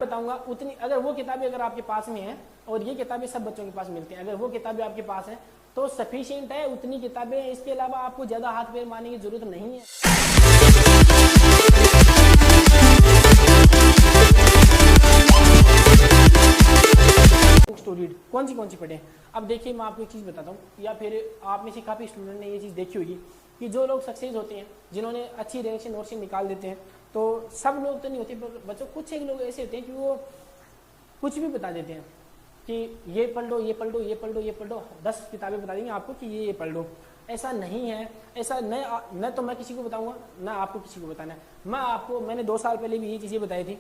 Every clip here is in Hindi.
बताऊंगा उतनी, अगर वो किताबें अगर आपके पास में है और ये किताबें सब बच्चों के पास मिलती हैं, अगर वो किताबें आपके पास है तो सफिशिएंट है, उतनी किताबें, इसके अलावा आपको ज़्यादा हाथ पैर मारने की जरूरत नहीं है। बुक्स टू रीड कौन सी पढ़ें? अब देखिए मैं आपको एक चीज़ बताता हूँ, या फिर आप में से काफ़ी स्टूडेंट ने ये चीज़ देखी होगी कि जो लोग सक्सेस होते हैं, जिन्होंने अच्छी रैंक से नोट से निकाल देते हैं, तो सब लोग तो नहीं होते, पर बच्चों कुछ एक लोग ऐसे होते हैं कि वो कुछ भी बता देते हैं कि ये पढ़ लो, ये पढ़ लो, ये पढ़ लो, ये पढ़ लो, 10 किताबें बता देंगे आपको कि ये पढ़ लो। ऐसा नहीं है, ऐसा न तो मैं किसी को बताऊंगा ना आपको किसी को बताना है। मैंने 2 साल पहले भी ये चीज़ें बताई थी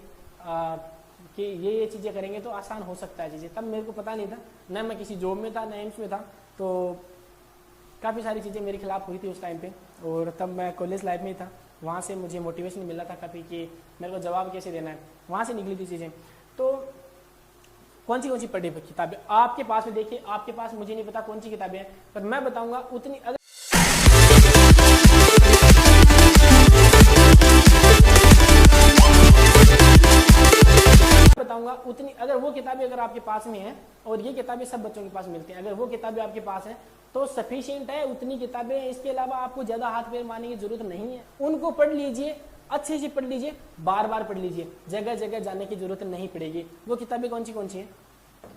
कि ये चीज़ें करेंगे तो आसान हो सकता है चीज़ें। तब मेरे को पता नहीं था, ना मैं किसी जॉब में था, ना एम्स में था, तो काफ़ी सारी चीज़ें मेरे खिलाफ हुई थी उस टाइम पे। और तब मैं कॉलेज लाइफ में था, वहाँ से मुझे मोटिवेशन मिला था काफ़ी कि मेरे को जवाब कैसे देना है, वहाँ से निकली थी चीज़ें। तो कौन सी पढ़ी किताबें आपके पास में, देखिए आपके पास, मुझे नहीं पता कौन सी किताबें हैं, पर मैं बताऊंगा उतनी, अगर वो किताबें अगर आपके पास में है और ये किताबें सब बच्चों के पास मिलती हैं, अगर वो किताबें आपके पास है तो सफिशिएंट है, उतनी किताबें, इसके अलावा आपको ज़्यादा हाथ पैर मारने की जरूरत नहीं है। उनको पढ़ लीजिए, अच्छे से पढ़ लीजिए, बार बार पढ़ लीजिए, जगह जगह जाने की जरूरत नहीं पड़ेगी। वो किताबें कौन सी हैं?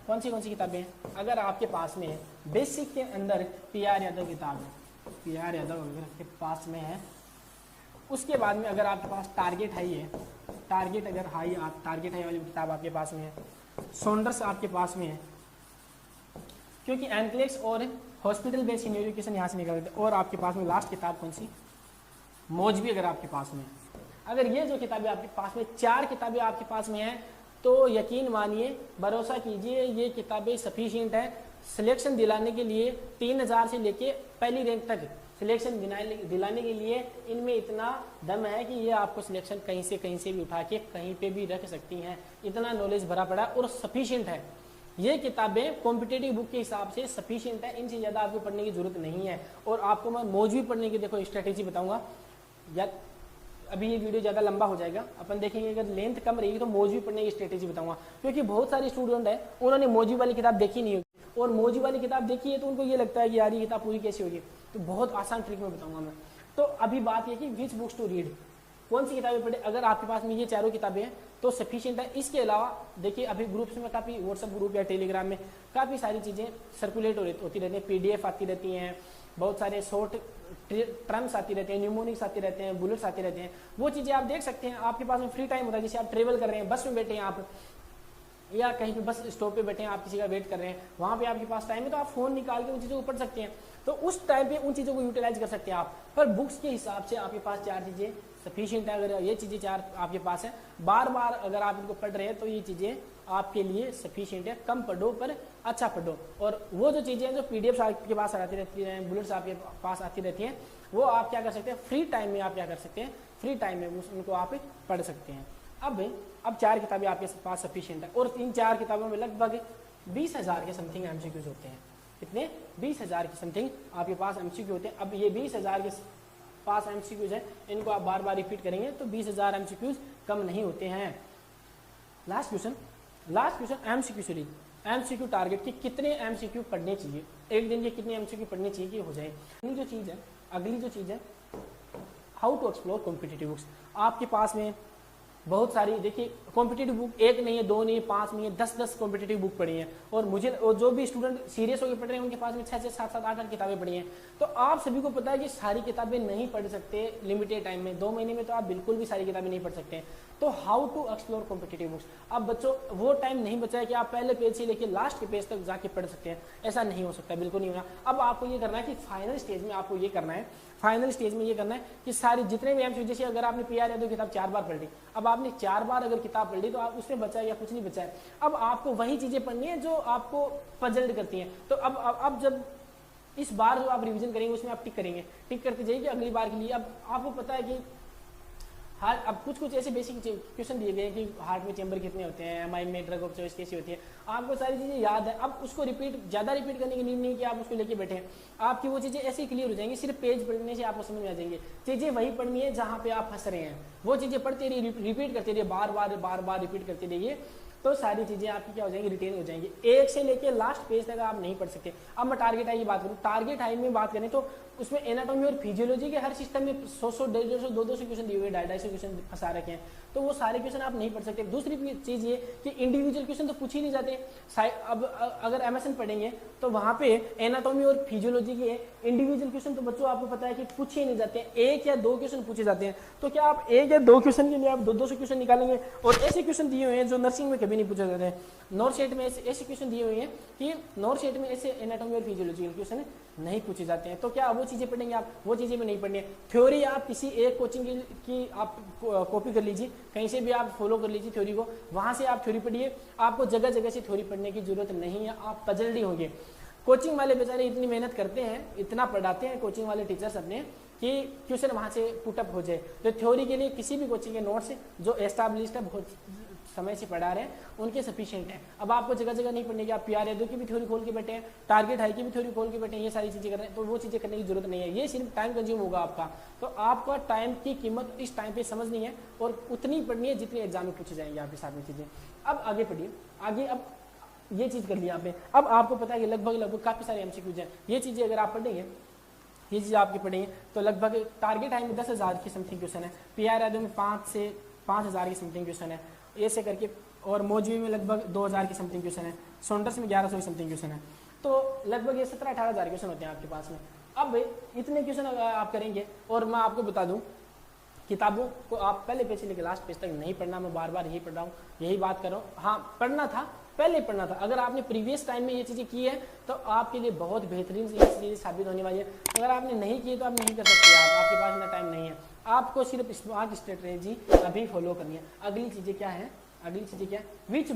कौन सी किताबें हैं? अगर आपके पास में है, बेसिक के अंदर PR यादव किताब है, PR यादव अगर आपके पास में है, उसके बाद में अगर आपके पास टारगेट हाई है, टारगेट हाई वाली किताब आपके पास में है, सॉन्डर्स आपके पास में है, क्योंकि एनक्लेक्स और हॉस्पिटल बेस्ड इन एजुकेशन यहाँ से निकल गए। और आपके पास में लास्ट किताब कौन सी? मौजवी अगर आपके पास में है। अगर ये जो किताबें आपके पास में, 4 किताबें आपके पास में है, तो यकीन मानिए, भरोसा कीजिए, ये किताबें सफिशिएंट है सिलेक्शन दिलाने के लिए। 3000 से लेके पहली रैंक तक सिलेक्शन दिलाने के लिए इनमें इतना दम है कि ये आपको सिलेक्शन कहीं से भी उठा के कहीं पे भी रख सकती हैं। इतना नॉलेज भरा पड़ा और सफिशिएंट है। ये किताबें कॉम्पिटेटिव बुक के हिसाब से सफिशिएंट है, इनसे ज़्यादा आपको पढ़ने की जरूरत नहीं है। और आपको मैं मौजवी पढ़ने की देखो स्ट्रेटेजी बताऊंगा, या अभी ये वीडियो ज़्यादा लंबा हो जाएगा, अपन देखेंगे अगर लेंथ कम रहेगी तो मौजवी पढ़ने की स्ट्रेटेजी बताऊंगा। क्योंकि बहुत सारे स्टूडेंट हैं, उन्होंने मौजवी वाली किताब देखी नहीं होगी, और मौजवी वाली किताब देखी है तो उनको ये लगता है कि यार ये किताब पूरी कैसे होगी। तो बहुत आसान ट्रिक में बताऊंगा मैं। तो अभी बात ये कि विच बुक्स टू रीड, कौन सी किताबें पढ़े? अगर आपके पास में ये 4 किताबें हैं तो सफिशिएंट है। इसके अलावा देखिए अभी ग्रुप्स में काफ़ी, व्हाट्सएप ग्रुप या टेलीग्राम में काफ़ी सारी चीज़ें सर्कुलेट होती रहती हैं, PDF आती रहती हैं, बहुत सारे शॉर्ट टर्म्स आती रहते हैं, न्यूमोनिक्स आती रहते हैं, बुलेट्स आते रहते हैं। वो चीज़ें आप देख सकते हैं। आपके पास में फ्री टाइम होता है, जैसे आप ट्रेवल कर रहे हैं, बस में बैठे हैं आप, या कहीं पे बस स्टॉप पे बैठे हैं, आप किसी का वेट कर रहे हैं, वहाँ पे आपके पास टाइम है तो आप फोन निकाल के उन चीज़ों को पढ़ सकते हैं। तो उस टाइम पे उन चीज़ों को यूटिलाइज कर सकते हैं आप। पर बुक्स के हिसाब से आपके पास 4 चीज़ें सफिशिएंट है। अगर ये चीज़ें 4 आपके पास है, बार बार अगर आप इनको पढ़ रहे हैं तो ये चीज़ें आपके लिए सफिशिएंट है। कम पढ़ो पर अच्छा पढ़ो। और वो जो चीज़ें हैं जो PDF आपके पास आती रहती हैं, बुलेट्स आपके पास आती रहती हैं, वो आप क्या कर सकते हैं, फ्री टाइम में आप क्या कर सकते हैं, फ्री टाइम में उनको आप पढ़ सकते हैं। अब 4 किताबें आपके पास सफिशिएंट है, और इन 4 किताबों में लगभग 20,000 के समथिंग MCQs होते हैं। कितने? 20,000 के समथिंग आपके पास MCQ होते हैं। अब ये 20,000 के पास MCQs है, इनको आप बार बार रिपीट करेंगे तो 20,000 MCQs कम नहीं होते हैं। Last question MCQ series, MCQ target कि कितने MCQ पढ़ने चाहिए एक दिन के, कितने MCQ पढ़ने चाहिए कि हो जाए। अगली जो चीज़ है how to explore competitive books. आपके पास में बहुत सारी, देखिए कॉम्पिटिटिव बुक एक नहीं है, 2 नहीं है, 5 नहीं है, 10 कॉम्पिटिटिव बुक पढ़ी हैं। और जो भी स्टूडेंट सीरियस होकर पढ़ रहे हैं उनके पास में 6 7 8 किताबें पढ़ी हैं। तो आप सभी को पता है कि सारी किताबें नहीं पढ़ सकते लिमिटेड टाइम में, 2 महीने में तो आप बिल्कुल भी सारी किताबें नहीं पढ़ सकते। तो how to explore competitive books. अब बच्चों वो टाइम नहीं बचा है कि आप पहले पेज से लेकर लास्ट के पेज तक जाके पढ़ सकते हैं, ऐसा नहीं हो सकता, बिल्कुल नहीं होगा। अब आपको ये करना है कि फाइनल स्टेज में आपको ये करना है, कि सारी जितने भी MCQ, जैसे अगर आपने PR यादव किताब 4 बार पढ़ ली, अब आपने 4 बार अगर किताब पढ़ ली तो आप उसमें बचा या कुछ नहीं बचा है। अब आपको वही चीजें पढ़नी है जो आपको पजल्ड करती हैं। तो अब जब इस बार जो आप रिवीजन करेंगे उसमें आप टिक करते जाइए अगली बार के लिए। अब आपको पता है कि हार्ट, अब कुछ ऐसे बेसिक क्वेश्चन दिए गए हैं कि हार्ट में चेंबर कितने होते हैं, एमआई में ड्रग ऑफ चॉइस कैसी होती है, आपको सारी चीज़ें याद है। अब उसको ज़्यादा रिपीट करने की नीड नहीं कि आप उसको लेके बैठे हैं, आपकी वो चीज़ें ऐसे क्लियर हो जाएंगी, सिर्फ पेज पढ़ने से आपको समझ में आ जाएंगे। चीज़ें वही पढ़नी है जहाँ पे आप फंस रहे हैं, वो चीज़ें पढ़ते रहिए, रिपीट करते रहिए, बार बार रिपीट करते रहिए, तो सारी चीजें आपकी क्या हो जाएंगी, रिटेन हो जाएंगी। एक से लेके लास्ट पेज तक आप नहीं पढ़ सकते। अब मैं टारगेट आई की बात करूँ, टारगेट आई में बात करें तो उसमें एनाटॉमी और फिजियोलॉजी के हर सिस्टम में 100 150 200 क्वेश्चन दिए हुए, 250 क्वेश्चन फंसा रखे हैं, तो वो सारे क्वेश्चन आप नहीं पढ़ सकते। दूसरी चीज ये कि इंडिविजुअल क्वेश्चन तो पूछ ही नहीं जाते। अब अगर एमएसएन पढ़ेंगे तो वहां पे एनाटॉमी और फिजियोलॉजी के इंडिविजुअल क्वेश्चन तो बच्चों आपको पता है कि पूछे ही नहीं जाते हैं, 1 या 2 क्वेश्चन पूछे जाते हैं। तो क्या आप 1 या 2 क्वेश्चन के लिए आप 200 क्वेश्चन निकालेंगे? और ऐसे क्वेश्चन दिए हुए हैं जो नर्सिंग में कभी नहीं पूछे जाते हैं। नॉर्थ सेट में ऐसे क्वेश्चन दिए हुए हैं कि नॉर्थ सेट में ऐसे एनाटॉमी और फिजियोलॉजी के क्वेश्चन नहीं पूछे जाते हैं। तो क्या वो चीजें पढ़ेंगे आप? वो चीजें भी नहीं पढ़नी है। थ्योरी आप किसी एक कोचिंग की आप कॉपी कर लीजिए, कहीं से भी आप फॉलो कर लीजिए थ्योरी को, वहां से आप थ्योरी पढ़िए। आपको जगह जगह से थ्योरी पढ़ने की जरूरत नहीं है, आप पजल्ड ही होंगे। कोचिंग वाले बेचारे इतनी मेहनत करते हैं, इतना पढ़ाते हैं कोचिंग वाले टीचर्स अपने कि क्वेश्चन वहां से पुटअप हो जाए। तो थ्योरी के लिए किसी भी कोचिंग के नोट्स जो एस्टैब्लिश्ड है, बहुत समय से पढ़ा रहे हैं, उनके सफिशिएंट है। अब आपको जगह जगह नहीं पढ़ने की, आप पीआर की भी थ्योरी खोल के बैठे हैं, टारगेट हाई की भी थ्योरी खोल के बैठे हैं, ये सारी चीजें कर रहे हैं, तो वो चीजें करने की जरूरत नहीं है। ये सिर्फ टाइम कंज्यूम होगा आपका। तो आपका टाइम की कीमत इस टाइम पे समझनी है और उतनी पढ़नी है जितनी एग्जाम में पूछी जाएंगे आपके साथ में चीजें। अब आगे पढ़िए, आगे अब ये चीज कर लिया आपने। अब आपको पता है कि लगभग काफी सारे एमसीक्यूज हैं। ये चीजें अगर आप पढ़ेंगे, ये चीज आपकी पढ़ेंगे तो लगभग टारगेट हाई में 10,000 की समथिंग क्वेश्चन है, पीआर में 5 से 5,000 की समथिंग क्वेश्चन है, ऐसे करके। और मौजवी में लगभग 2,000 की समथिंग क्वेश्चन है, सॉन्डर्स में 1100 की समथिंग क्वेश्चन है। तो लगभग ये 17-18,000 क्वेश्चन होते हैं आपके पास में। अब इतने क्वेश्चन आप करेंगे, और मैं आपको बता दूं किताबों को आप पहले पेज से लेकर लास्ट पेज तक नहीं पढ़ना। मैं बार बार यही पढ़ रहा हूँ, यही बात कर रहा हूँ। हाँ, पढ़ना था, पहले पढ़ना था। अगर आपने प्रीवियस टाइम में ये चीजें की है तो आपके लिए बहुत बेहतरीन चीजें साबित होने वाली है। अगर आपने नहीं की तो आप नहीं कर सकते, आपके पास इतना टाइम नहीं है। आपको सिर्फ स्मार्ट स्ट्रेटजी अभी फॉलो करनी है। अगली चीजें क्या है? अगली चीजें क्या है? विच